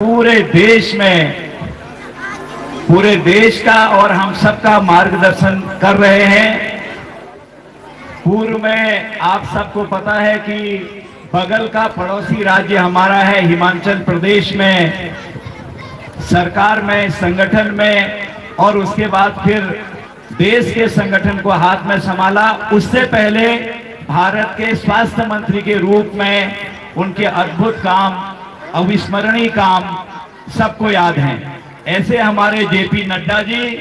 पूरे देश का और हम सबका मार्गदर्शन कर रहे हैं। पूर्व में आप सबको पता है कि बगल का पड़ोसी राज्य हमारा है हिमाचल प्रदेश में सरकार में, संगठन में, और उसके बाद फिर देश के संगठन को हाथ में संभाला। उससे पहले भारत के स्वास्थ्य मंत्री के रूप में उनके अद्भुत काम, अविस्मरणीय काम सबको याद हैं। ऐसे हमारे जेपी नड्डा जी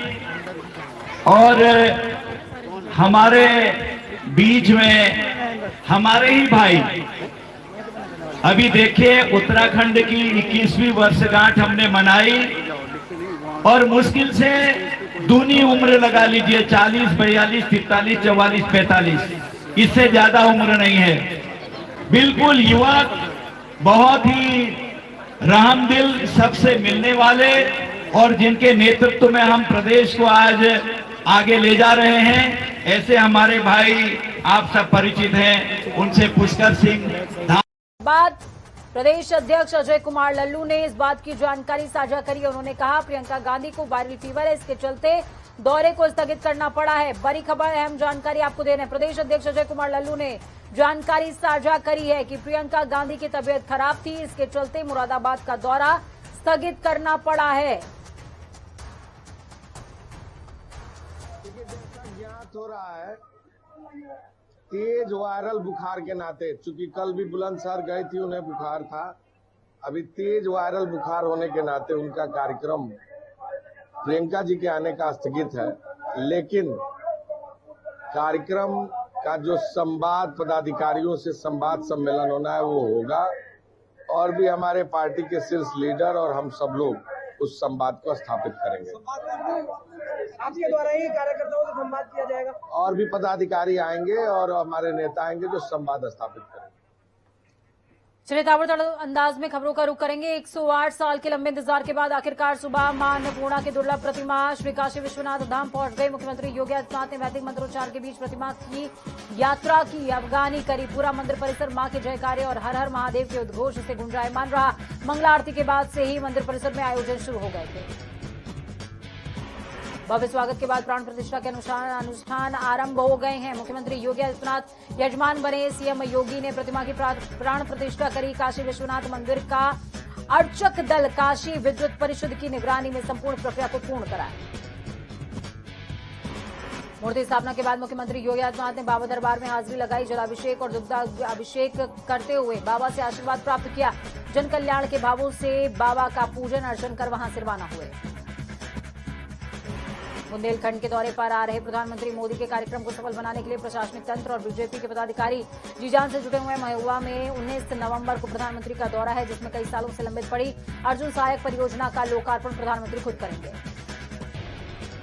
और हमारे बीच में हमारे ही भाई, अभी देखिए उत्तराखंड की 21वीं वर्षगांठ हमने मनाई और मुश्किल से दूनी उम्र लगा लीजिए, 40, 42, 43, 44, 45, इससे ज्यादा उम्र नहीं है। बिल्कुल युवक, बहुत ही रहमदिल, सबसे मिलने वाले, और जिनके नेतृत्व में हम प्रदेश को आज आगे ले जा रहे हैं। ऐसे हमारे भाई आप सब परिचित हैं, उनसे पुष्कर सिंह। बात प्रदेश अध्यक्ष अजय कुमार लल्लू ने इस बात की जानकारी साझा करी। उन्होंने कहा प्रियंका गांधी को वायरल फीवर है, इसके चलते दौरे को स्थगित करना पड़ा है। बड़ी खबर, अहम जानकारी आपको दे रहे हैं। प्रदेश अध्यक्ष अजय कुमार लल्लू ने जानकारी साझा करी है कि प्रियंका गांधी की तबीयत खराब थी, इसके चलते मुरादाबाद का दौरा स्थगित करना पड़ा है। ज्ञात हो रहा है तेज वायरल बुखार के नाते, चूंकि कल भी बुलंदशहर गई थी, उन्हें बुखार था, अभी तेज वायरल बुखार होने के नाते उनका कार्यक्रम प्रियंका जी के आने का स्थगित है। लेकिन कार्यक्रम का जो संवाद पदाधिकारियों से संवाद सम्मेलन होना है वो होगा, और भी हमारे पार्टी के शीर्ष लीडर और हम सब लोग उस संवाद को स्थापित करेंगे। आपके द्वारा ही कार्यकर्ताओं से संवाद किया जाएगा, और भी पदाधिकारी आएंगे और हमारे नेता आएंगे जो संवाद स्थापित करेंगे। चलिए ताबड़तोड़ अंदाज में खबरों का रुख करेंगे। 108 साल के लंबे इंतजार के बाद आखिरकार सुबह मां अन्नपूर्णा की दुर्लभ प्रतिमा श्री काशी विश्वनाथ धाम पहुंच गई। मुख्यमंत्री योगी आदित्यनाथ ने वैदिक मंत्रोच्चार के बीच प्रतिमा की यात्रा की, अफगानी करी। पूरा मंदिर परिसर मां के जयकारे और हर हर महादेव के उद्घोष से गुंजायमान रहा। मंगला आरती के बाद से ही मंदिर परिसर में आयोजन शुरू हो गए थे। भव्य स्वागत के बाद प्राण प्रतिष्ठा के अनुष्ठान आरंभ हो गए हैं। मुख्यमंत्री योगी आदित्यनाथ यजमान बने। सीएम योगी ने प्रतिमा की प्राण प्रतिष्ठा करी। काशी विश्वनाथ मंदिर का अर्चक दल काशी विद्युत परिषद की निगरानी में संपूर्ण प्रक्रिया को पूर्ण कराया। मूर्ति स्थापना के बाद मुख्यमंत्री योगी आदित्यनाथ ने बाबा दरबार में हाजिरी लगाई। जलाभिषेक और दुग्धाभिषेक करते हुए बाबा से आशीर्वाद प्राप्त किया। जन कल्याण के भावों से बाबा का पूजन अर्चन कर वहां से रवाना हुए। बुंदेलखंड के दौरे पर आ रहे प्रधानमंत्री मोदी के कार्यक्रम को सफल बनाने के लिए प्रशासनिक तंत्र और बीजेपी के पदाधिकारी जी जान से जुटे हुए हैं। महुआ में 19 नवंबर को प्रधानमंत्री का दौरा है, जिसमें कई सालों से लंबित पड़ी अर्जुन सहायक परियोजना का लोकार्पण प्रधानमंत्री खुद करेंगे।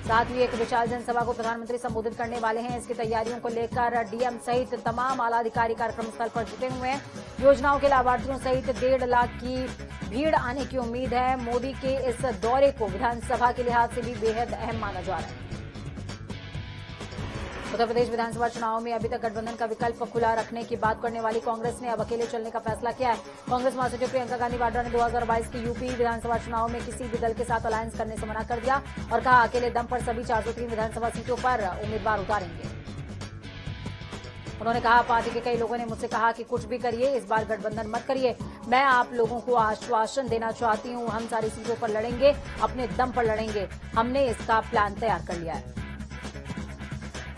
साथ ही एक विशाल जनसभा को प्रधानमंत्री संबोधित करने वाले हैं। इसकी तैयारियों को लेकर डीएम सहित तमाम आलाधिकारी कार्यक्रम स्थल पर जुटे हुए हैं। योजनाओं के लाभार्थियों सहित 1.5 लाख की भीड़ आने की उम्मीद है। मोदी के इस दौरे को विधानसभा के लिहाज से भी बेहद अहम माना जा रहा है। उत्तर प्रदेश विधानसभा चुनाव में अभी तक गठबंधन का विकल्प खुला रखने की बात करने वाली कांग्रेस ने अब अकेले चलने का फैसला किया है। कांग्रेस महासचिव प्रियंका गांधी वाड्रा ने 2022 के यूपी विधानसभा चुनाव में किसी भी दल के साथ अलायंस करने से मना कर दिया और कहा अकेले दम पर सभी 403 विधानसभा सीटों पर उम्मीदवार उतारेंगे। उन्होंने कहा पार्टी के कई लोगों ने मुझसे कहा कि कुछ भी करिए, इस बार गठबंधन मत करिए। मैं आप लोगों को आश्वासन देना चाहती हूं, हम सारी सीटों पर लड़ेंगे, अपने दम पर लड़ेंगे। हमने इसका प्लान तैयार कर लिया है।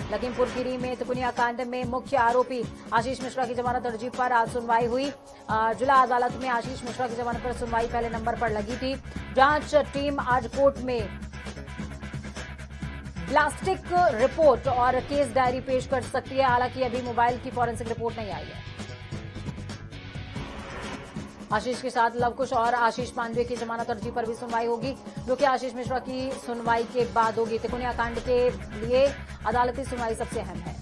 लखीमपुर खीरी में तिकोनिया कांड में मुख्य आरोपी आशीष मिश्रा की जमानत अर्जी पर आज सुनवाई हुई। जिला अदालत में आशीष मिश्रा की जमानत पर सुनवाई पहले नंबर पर लगी थी। जांच टीम आज कोर्ट में प्लास्टिक रिपोर्ट और केस डायरी पेश कर सकती है। हालांकि अभी मोबाइल की फॉरेंसिक रिपोर्ट नहीं आई है। आशीष के साथ लवकुश और आशीष पांडे की जमानत अर्जी पर भी सुनवाई होगी, जो कि आशीष मिश्रा की सुनवाई के बाद होगी। तिकोनिया कांड के लिए अदालती सुनवाई सबसे अहम है।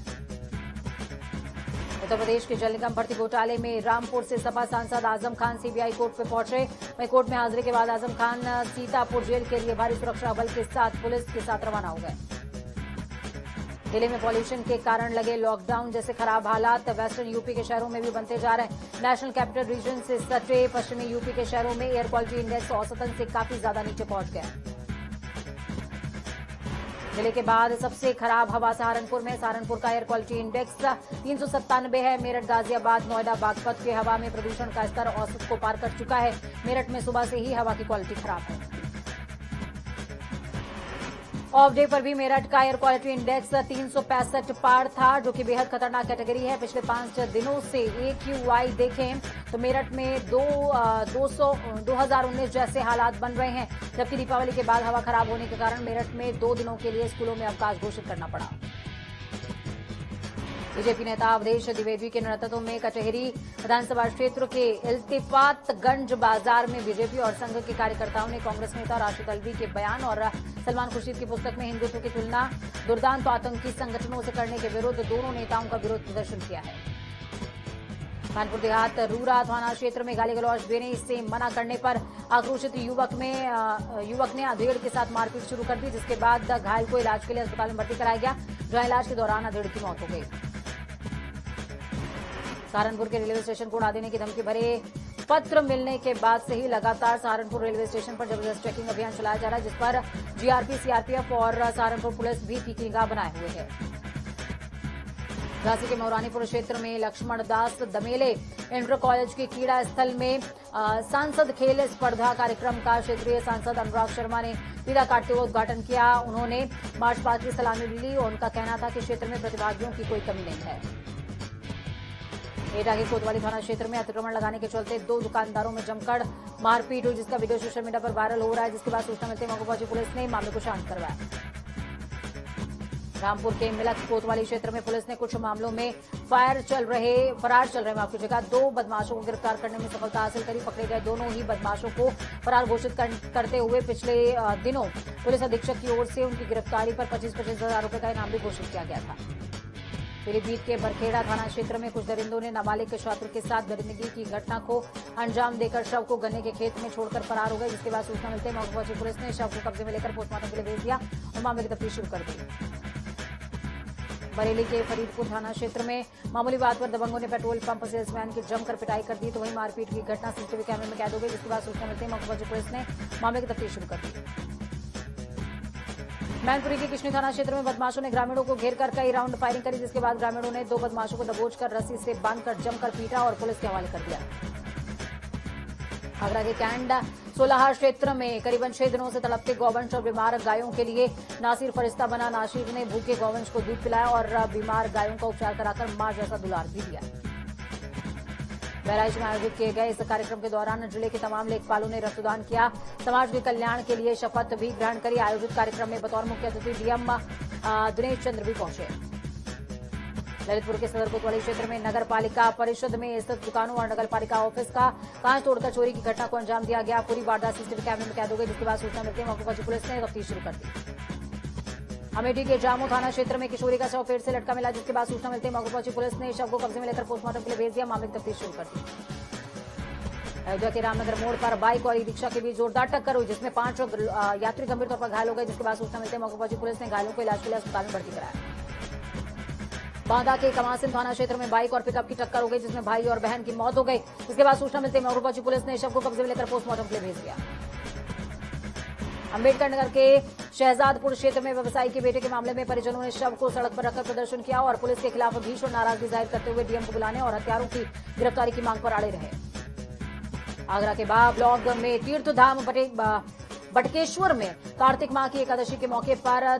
उत्तर प्रदेश के जल निगम भर्ती घोटाले में रामपुर से सपा सांसद आजम खान सीबीआई कोर्ट में पहुंचे। वहीं कोर्ट में हाजिरी के बाद आजम खान सीतापुर जेल के लिए भारी सुरक्षा बल के साथ पुलिस के साथ रवाना हो गए। दिल्ली में पॉल्यूशन के कारण लगे लॉकडाउन जैसे खराब हालात वेस्टर्न यूपी के शहरों में भी बनते जा रहे हैं। नेशनल कैपिटल रीजन से सटे पश्चिमी यूपी के शहरों में एयर क्वालिटी इंडेक्स औसतन से काफी ज्यादा नीचे पहुंच गया। जिले के बाद सबसे खराब हवा सहारनपुर में। सहारनपुर का एयर क्वालिटी इंडेक्स 397 है। मेरठ, गाजियाबाद, नोएडा, बागपत की हवा में प्रदूषण का स्तर औसत को पार कर चुका है। मेरठ में सुबह से ही हवा की क्वालिटी खराब है। ऑफ डे पर भी मेरठ का एयर क्वालिटी इंडेक्स 365 पार था, जो कि बेहद खतरनाक कैटेगरी है। पिछले 5 दिनों से AQI देखें तो मेरठ में 2019 जैसे हालात बन रहे हैं, जबकि दीपावली के बाद हवा खराब होने के कारण मेरठ में 2 दिनों के लिए स्कूलों में अवकाश घोषित करना पड़ा। बीजेपी नेता अवधेश द्विवेदी के नेतृत्व में कचहरी विधानसभा क्षेत्र के इल्तिफातगंज बाजार में बीजेपी और संघ के कार्यकर्ताओं ने कांग्रेस नेता राशिद अल्वी के बयान और सलमान खुर्शीद की पुस्तक में हिंदुत्व की तुलना दुर्दांत आतंकी संगठनों से करने के विरुद्ध दोनों नेताओं का विरोध प्रदर्शन किया है। कानपुर देहात रूरा थाना क्षेत्र में गाली गलौज देने से मना करने पर आक्रोशित युवक ने अधेड़ के साथ मारपीट शुरू कर दी, जिसके बाद घायल को इलाज के लिए अस्पताल में भर्ती कराया गया, जहां इलाज के दौरान अधेड़ की मौत हो गई। सहारनपुर के रेलवे स्टेशन को उड़ा देने की धमकी भरे पत्र मिलने के बाद से ही लगातार सहारनपुर रेलवे स्टेशन पर जबरदस्त चेकिंग अभियान चलाया जा रहा है, जिस पर जीआरपी, सीआरपीएफ और सहारनपुर पुलिस भी तीखी निगाह बनाए हुए है। झांसी के मौरानीपुर क्षेत्र में लक्ष्मण दास दमेले इंटर कॉलेज के क्रीड़ा स्थल में सांसद खेल स्पर्धा कार्यक्रम का क्षेत्रीय सांसद अनुराग शर्मा ने फीता काटते हुए उद्घाटन किया। उन्होंने मार्च पास्ट की सलामी ली और उनका कहना था कि क्षेत्र में प्रतिभागियों की कोई कमी नहीं है। एटा के कोतवाली थाना क्षेत्र में अतिक्रमण लगाने के चलते 2 दुकानदारों में जमकर मारपीट हुई, जिसका वीडियो सोशल मीडिया पर वायरल हो रहा है, जिसके बाद सूचना मिलते मौके पहुंची पुलिस ने मामले को शांत करवाया। रामपुर के मिलक कोतवाली क्षेत्र में पुलिस ने कुछ मामलों में फरार चल रहे माफ कीजिएगा 2 बदमाशों को गिरफ्तार करने में सफलता हासिल करी। पकड़े गए दोनों ही बदमाशों को फरार घोषित करते हुए पिछले दिनों पुलिस अधीक्षक की ओर से उनकी गिरफ्तारी पर 25-25 हजार रुपए का इनाम भी घोषित किया गया था। पीलीभीत के बरखेड़ा थाना क्षेत्र में कुछ दरिंदों ने नाबालिग के छात्र के साथ दरिंदगी की घटना को अंजाम देकर शव को गन्ने के खेत में छोड़कर फरार हो गए, जिसके बाद सूचना मिलते ही मौके पहुंची पुलिस ने शव को कब्जे में लेकर पोस्टमार्टम के लिए भेज दिया और मामले की तफ्तीश शुरू कर दी। बरेली के फरीदपुर थाना क्षेत्र में मामूली बात पर दबंगों ने पेट्रोल पंप सेल्समैन की जमकर पिटाई कर दी, तो वहीं मारपीट की घटना सीसीटीवी कैमरे में कैद हो गई, जिसके बाद सूचना मिलते ही मौके पहुंची पुलिस ने मामले की तफ्तीश शुरू कर दी। मैनपुरी के किशनी थाना क्षेत्र में बदमाशों ने ग्रामीणों को घेरकर कई राउंड फायरिंग करी, जिसके बाद ग्रामीणों ने 2 बदमाशों को दबोचकर रस्सी से बांधकर जमकर पीटा और पुलिस के हवाले कर दिया। आगरा के कैंड सोलाहा क्षेत्र में करीबन 6 दिनों से तड़पते गौवंश और बीमार गायों के लिए नासिर फरिश्ता बना। नासिर ने भूखे गौवंश को दूध पिलाया और बीमार गायों का उपचार कराकर मां जैसा दुलार भी दिया। बहराइच में आयोजित किए गए इस कार्यक्रम के दौरान जिले के तमाम लेखपालों ने रक्तदान किया, समाज के कल्याण के लिए शपथ भी ग्रहण करी। आयोजित कार्यक्रम में बतौर मुख्य अतिथि डीएम दिनेश चंद्र भी पहुंचे। ललितपुर के सदर कोतवाली क्षेत्र में नगर पालिका परिषद में स्थित दुकानों और नगर पालिका ऑफिस का कांच तोड़कर चोरी की घटना को अंजाम दिया गया। पूरी वारदात सीसीटीवी कैमरे में कैद हो गई, जिसके बाद सूचना मिलते ही मौके पहुंची पुलिस ने तफ्तीश शुरू कर दी। अमेठी के जामू थाना क्षेत्र में किशोरी का शव पेड़ से लटका मिला, जिसके बाद सूचना मिलते ही मौके पहुंची पुलिस ने शव को कब्जे में लेकर पोस्टमार्टम के लिए भेज दिया, मामले की तफ्तीश शुरू कर दी। अयोध्या के रामनगर मोड़ पर बाइक और ई रिक्शा के बीच जोरदार टक्कर हुई, जिसमें 5 यात्री गंभीर तौर पर घायल हो गए, जिसके बाद सूचना मिलते ही मौके पहुंची पुलिस ने घायलों को इलाज के लिए अस्पताल में भर्ती कराया। बांदा के कमासिन थाना क्षेत्र में बाइक और पिकअप की टक्कर हो गई, जिसमें भाई और बहन की मौत हो गई, जिसके बाद सूचना मिलते ही मौके पहुंची पुलिस ने शव को कब्जे में लेकर पोस्टमार्टम के लिए भेज दिया। अम्बेडकर नगर के शहजादपुर क्षेत्र में व्यवसायी के बेटे के मामले में परिजनों ने शव को सड़क पर रखकर प्रदर्शन किया और पुलिस के खिलाफ भीषण नाराजगी जाहिर करते हुए डीएम को बुलाने और हत्यारों की गिरफ्तारी की मांग पर अड़े रहे। आगरा के बाद ब्लॉक में तीर्थधाम बटकेश्वर में कार्तिक माह की एकादशी के मौके पर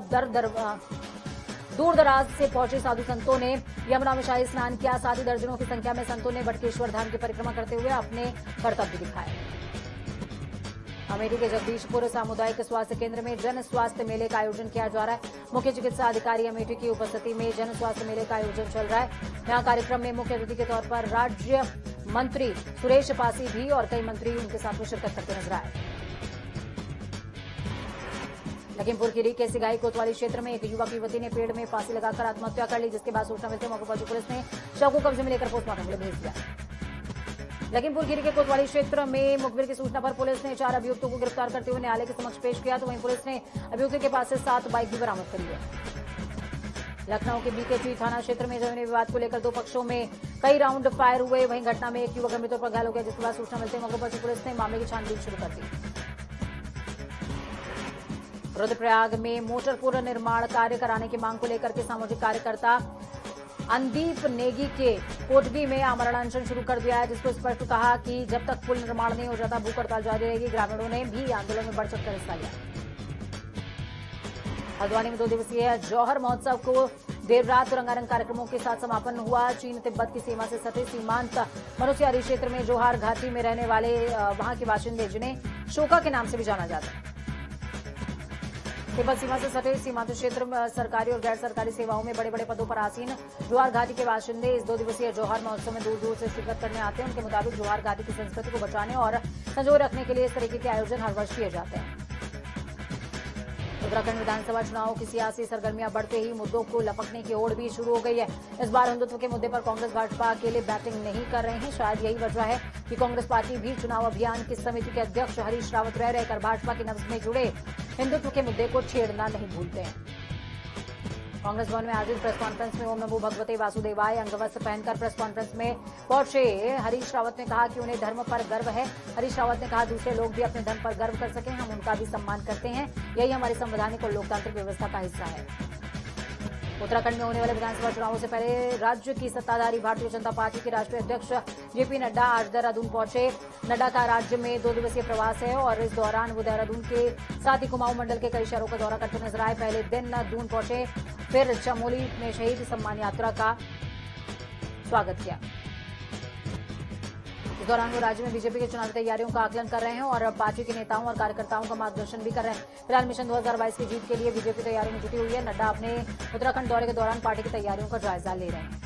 दूर दराज से पहुंचे साधु संतों ने यमुना में शाही स्नान किया। साथ ही दर्जनों की संख्या में संतों ने बटकेश्वर धाम की परिक्रमा करते हुए अपने कर्तव्य दिखाए। अमेठी के जगदीशपुर सामुदायिक स्वास्थ्य केंद्र में जन स्वास्थ्य मेले का आयोजन किया जा रहा है। मुख्य चिकित्सा अधिकारी अमेठी की उपस्थिति में जन स्वास्थ्य मेले का आयोजन चल रहा है। यहां कार्यक्रम में मुख्य अतिथि के तौर पर राज्य मंत्री सुरेश पासी भी और कई मंत्री उनके साथ में शिरकत करते नजर आए। लखीमपुर खीरी के सिगाई कोतवाली क्षेत्र में एक युवती ने पेड़ में फांसी लगाकर आत्महत्या कर ली, जिसके बाद सूचना मिलते मौके पहुंची पुलिस ने शव को कब्जे में लेकर पोस्टमार्टम के लिए भेज दिया। लखीमपुर खीरी के कोतवाली क्षेत्र में मुखबिर की सूचना पर पुलिस ने 4 अभियुक्तों को गिरफ्तार करते हुए न्यायालय के समक्ष पेश किया, तो वहीं पुलिस ने अभियुक्तों के पास से 7 बाइक भी बरामद करी है। लखनऊ के बीकेटी थाना क्षेत्र में जमीनी विवाद को लेकर दो पक्षों में कई राउंड फायर हुए। वहीं घटना में एक युवक गंभीर तौर पर घायल हो गया, जिसके बाद सूचना मिलते मौके पर पुलिस ने मामले की छानबीन शुरू कर दी। रुद्रप्रयाग में मोटर पुल निर्माण कार्य कराने की मांग को लेकर के सामाजिक कार्यकर्ता अंदीप नेगी के कोटवी में आमरण अनशन शुरू कर दिया है, जिसको स्पष्ट कहा कि जब तक पुल निर्माण नहीं हो जाता भूख हड़ताल जारी रहेगी। ग्रामीणों ने भी आंदोलन में बढ़ चढ़कर हिस्सा लिया। हल्द्वानी में 2 दिवसीय जौहर महोत्सव को देर रात रंगारंग कार्यक्रमों के साथ समापन हुआ। चीन तिब्बत की सीमा से सटे सीमांत मनुष्यारी क्षेत्र में जोहार घाटी में रहने वाले वहां के बाशिंदे, जिन्हें शोका के नाम से भी जाना जाता है, तिब्बत सीमा से सटे सीमांत क्षेत्र में सरकारी और गैर सरकारी सेवाओं में बड़े बड़े पदों पर आसीन जोहार घाटी के बाशिंदे इस 2 दिवसीय जोहार महोत्सव में दूर दूर से शिरकत करने आते हैं। उनके मुताबिक जोहार घाटी की संस्कृति को बचाने और संजोए रखने के लिए इस तरीके के आयोजन हर वर्ष किए जाते हैं। उत्तराखंड विधानसभा चुनावों की सियासी सरगर्मियां बढ़ते ही मुद्दों को लपकने की ओर भी शुरू हो गई है। इस बार हिंदुत्व के मुद्दे पर कांग्रेस भाजपा अकेले बैटिंग नहीं कर रहे हैं। शायद यही वजह है कि कांग्रेस पार्टी भी चुनाव अभियान की समिति के अध्यक्ष हरीश रावत रहकर भाजपा की नब्ज में जुड़े हिंदुत्व के मुद्दे को छेड़ना नहीं भूलते हैं। कांग्रेस भवन में आयोजित प्रेस कॉन्फ्रेंस में ओम नमो भगवते वासुदेवाय अंगवस्त्र पहनकर प्रेस कॉन्फ्रेंस में पहुंचे हरीश रावत ने कहा कि उन्हें धर्म पर गर्व है। हरीश रावत ने कहा दूसरे लोग भी अपने धर्म पर गर्व कर सकें, हम उनका भी सम्मान करते हैं, यही हमारी संवैधानिक और लोकतांत्रिक व्यवस्था का हिस्सा है। उत्तराखंड में होने वाले विधानसभा चुनावों से पहले राज्य की सत्ताधारी भारतीय जनता पार्टी के राष्ट्रीय अध्यक्ष जेपी नड्डा आज देहरादून पहुंचे। नड्डा का राज्य में 2 दिवसीय प्रवास है और इस दौरान वो देहरादून के साथ ही कुमाऊं मंडल के कई शहरों का दौरा करते नजर आए। पहले दिन दून पहुंचे, फिर चमोली में शहीद सम्मान यात्रा का स्वागत किया। इस दौरान वो राज्य में बीजेपी की चुनावी तैयारियों का आकलन कर रहे हैं और पार्टी के नेताओं और कार्यकर्ताओं का मार्गदर्शन भी कर रहे हैं। फिलहाल मिशन 2022 की जीत के लिए बीजेपी तैयारियों में जुटी हुई है। नड्डा अपने उत्तराखंड दौरे के दौरान पार्टी की तैयारियों का जायजा ले रहे हैं।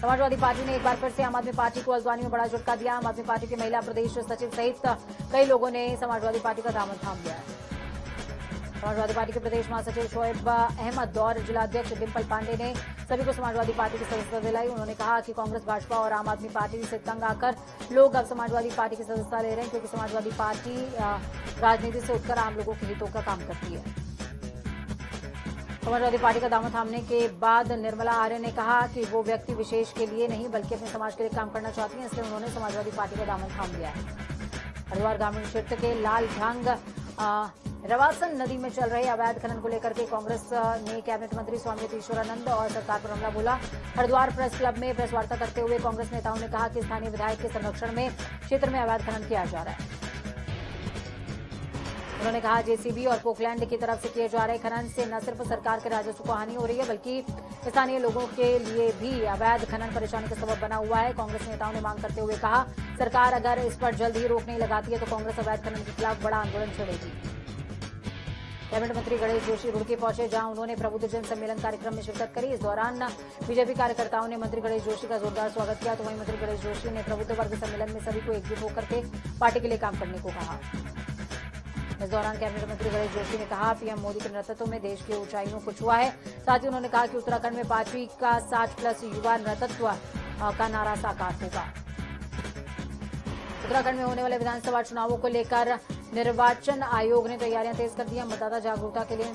समाजवादी पार्टी ने एक बार फिर से आम आदमी पार्टी को हल्द्वानी में बड़ा झटका दिया। आम आदमी पार्टी के महिला प्रदेश सचिव सहित कई लोगों ने समाजवादी पार्टी का दामन थाम लिया है। समाजवादी पार्टी के प्रदेश महासचिव शोएब अहमद और जिलाध्यक्ष डिम्पल पांडे ने सभी को समाजवादी पार्टी की सदस्यता दिलाई। उन्होंने कहा कि कांग्रेस, भाजपा और आम आदमी पार्टी से तंग आकर लोग अब समाजवादी पार्टी की सदस्यता ले रहे हैं, क्योंकि समाजवादी पार्टी राजनीति से उठकर आम लोगों के हितों का काम करती है। समाजवादी पार्टी का दामन थामने के बाद निर्मला आर्य ने कहा कि वो व्यक्ति विशेष के लिए नहीं बल्कि अपने समाज के लिए काम करना चाहती हैं, इसलिए उन्होंने समाजवादी पार्टी का दामन थाम लिया है। हरिद्वार ग्रामीण क्षेत्र के लाल झांग रवासन नदी में चल रहे अवैध खनन को लेकर के कांग्रेस ने कैबिनेट मंत्री स्वामी ईश्वरानंद और सरकार पर हमला बोला। हरिद्वार प्रेस क्लब में प्रेस वार्ता करते हुए कांग्रेस नेताओं ने कहा कि स्थानीय विधायक के संरक्षण में क्षेत्र में अवैध खनन किया जा रहा है। उन्होंने कहा जेसीबी और पोकलैंड की तरफ से किए जा रहे खनन से न सिर्फ सरकार के राजस्व को हानि हो रही है, बल्कि स्थानीय लोगों के लिए भी अवैध खनन परेशानी का सबब बना हुआ है। कांग्रेस नेताओं ने मांग करते हुए कहा, सरकार अगर इस पर जल्द ही रोक नहीं लगाती है तो कांग्रेस अवैध खनन के खिलाफ बड़ा आंदोलन छेड़ेगी। कैबिनेट मंत्री गणेश जोशी रुड़की पहुंचे, जहां उन्होंने प्रबुद्धजन सम्मेलन कार्यक्रम में शिरकत करी। इस दौरान बीजेपी कार्यकर्ताओं ने मंत्री गणेश जोशी का जोरदार स्वागत किया, तो वहीं मंत्री गणेश जोशी ने प्रबुद्ध वर्ग सम्मेलन में सभी को एकजुट होकर के पार्टी के लिए काम करने को कहा। इस दौरान कैबिनेट मंत्री गणेश जोशी ने कहा, पीएम मोदी के नेतृत्व में देश की ऊंचाइयों को छुआ है। साथ ही उन्होंने कहा कि उत्तराखंड में पार्टी का 60+ युवा नेतृत्व का नारा साकार होगा। उत्तराखंड में होने वाले विधानसभा चुनावों को लेकर निर्वाचन आयोग ने तैयारियां तेज कर दी हैं। मतदाता जागरूकता के लिए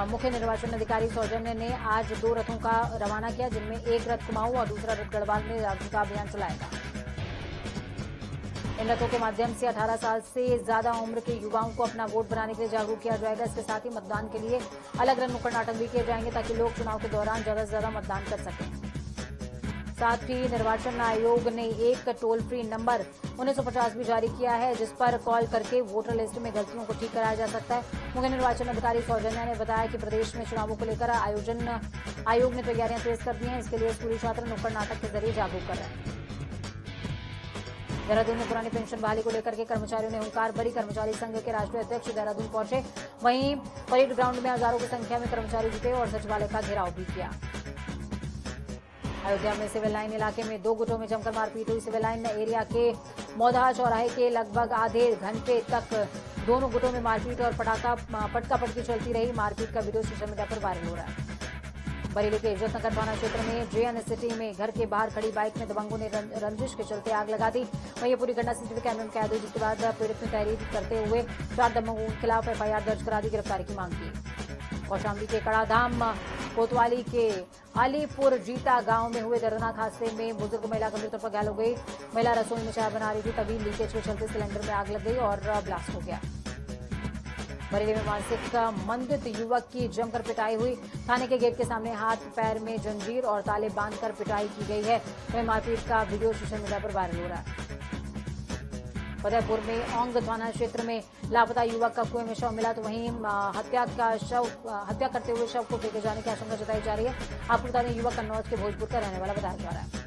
मुख्य निर्वाचन अधिकारी सौजन्य ने आज 2 रथों का रवाना किया, जिनमें एक रथ कुमाऊं और दूसरा रथ गढ़वाल में जागरूकता अभियान चलाएगा। इन रथों के माध्यम से 18 साल से ज्यादा उम्र के युवाओं को अपना वोट बनाने के लिए जागरूक किया जाएगा। इसके साथ ही मतदान के लिए अलग अलग नुक्कड़ नाटक भी किए जाएंगे, ताकि लोग चुनाव के दौरान ज्यादा से ज्यादा मतदान कर सकें। साथ ही निर्वाचन आयोग ने एक टोल फ्री नंबर 1950 भी जारी किया है, जिस पर कॉल करके वोटर लिस्ट में गलतियों को ठीक कराया जा सकता है। मुख्य निर्वाचन अधिकारी सौजन्या ने बताया कि प्रदेश में चुनावों को लेकर आयोग ने तैयारियां तेज कर दी हैं। इसके लिए स्कूली छात्र नुक्कड़ नाटक के जरिए जागरूक कर रहे हैं। देहरादून में पुरानी पेंशन बहाली को लेकर के कर्मचारियों ने हुंकार भरी। कर्मचारी संघ के राष्ट्रीय अध्यक्ष देहरादून पहुंचे, वहीं परेड ग्राउंड में हजारों की संख्या में कर्मचारी जुटे और सचिवालय का घेराव भी किया। अयोध्या में सिविल लाइन इलाके में 2 गुटों में जमकर मारपीट हुई। सिविल लाइन एरिया के मौधा चौराहे के लगभग आधे घंटे तक दोनों गुटों में मारपीट और पटका-पटकी चलती रही। मारपीट का वीडियो सोशल मीडिया पर वायरल हो रहा है। बरेली के इज्जतनगर थाना क्षेत्र में जेएन सिटी में घर के बाहर खड़ी बाइक में दबंगों ने रंजिश के चलते आग लगा दी। वहीं ये पूरी घटना सीसीटीवी कैमरे में कैद हुई, जिसके बाद पीड़ित ने तहरीर करते हुए 4 दबंगों के खिलाफ एफआईआर दर्ज करा दी, गिरफ्तारी की मांग की। कौशाम्बी के कड़ाधाम कोतवाली के अलीपुर जीता गांव में हुए दर्दनाक हादसे में बुजुर्ग महिला गंभीर तौर पर घायल हो गई। महिला रसोई में चाय बना रही थी, तभी लीकेज के चलते सिलेंडर में आग लग गई और ब्लास्ट हो गया। बरेली में मानसिक मंदित युवक की जमकर पिटाई हुई। थाने के गेट के सामने हाथ पैर में जंजीर और ताले बांधकर पिटाई की गई है। वहीं मारपीट का वीडियो सोशल मीडिया पर वायरल हो रहा है। फतेहपुर में औंग थाना क्षेत्र में लापता युवक का कुएं में शव मिला, तो वहीं हत्या करते हुए शव को फेंके जाने की आशंका जताई जा रही है। आपको बता दें, युवक कन्नौज के भोजपुर का रहने वाला बताया जा रहा है।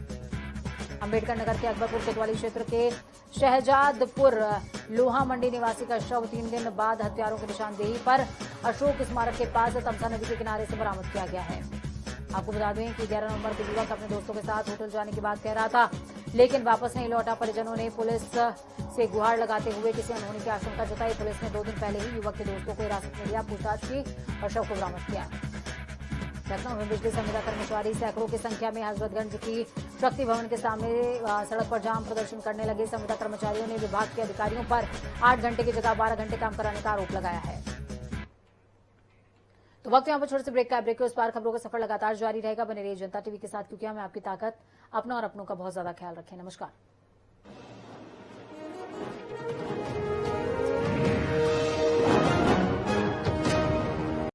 अंबेडकर नगर के अकबरपुर कोतवाली क्षेत्र के शहजादपुर लोहा मंडी निवासी का शव 3 दिन बाद हत्यारों की निशानदेही पर अशोक स्मारक के पास तमसा नदी के किनारे से बरामद किया गया है। आपको बता दें कि 11 नवंबर को युवक अपने दोस्तों के साथ होटल जाने की बात कह रहा था, लेकिन वापस नहीं लौटा। परिजनों ने पुलिस से गुहार लगाते हुए किसी अनहोनी की आशंका जताई। पुलिस ने 2 दिन पहले ही युवक के दोस्तों को हिरासत में लिया, पूछताछ की और शव को बरामद किया। लखनऊ में बिजली संविदा कर्मचारी सैकड़ों की संख्या में हजरतगंज की शक्ति भवन के सामने सड़क पर जाम प्रदर्शन करने लगे। संविदा कर्मचारियों ने विभाग के अधिकारियों पर 8 घंटे की जगह 12 घंटे काम कराने का आरोप लगाया है। तो वक्त यहाँ पर छोटे से ब्रेक का। ब्रेक के उस पार खबरों का सफर लगातार जारी रहेगा। बने रहिए जनता टीवी के साथ, क्योंकि हमें आपकी ताकत, अपना और अपनों का बहुत ज्यादा ख्याल रखें। नमस्कार।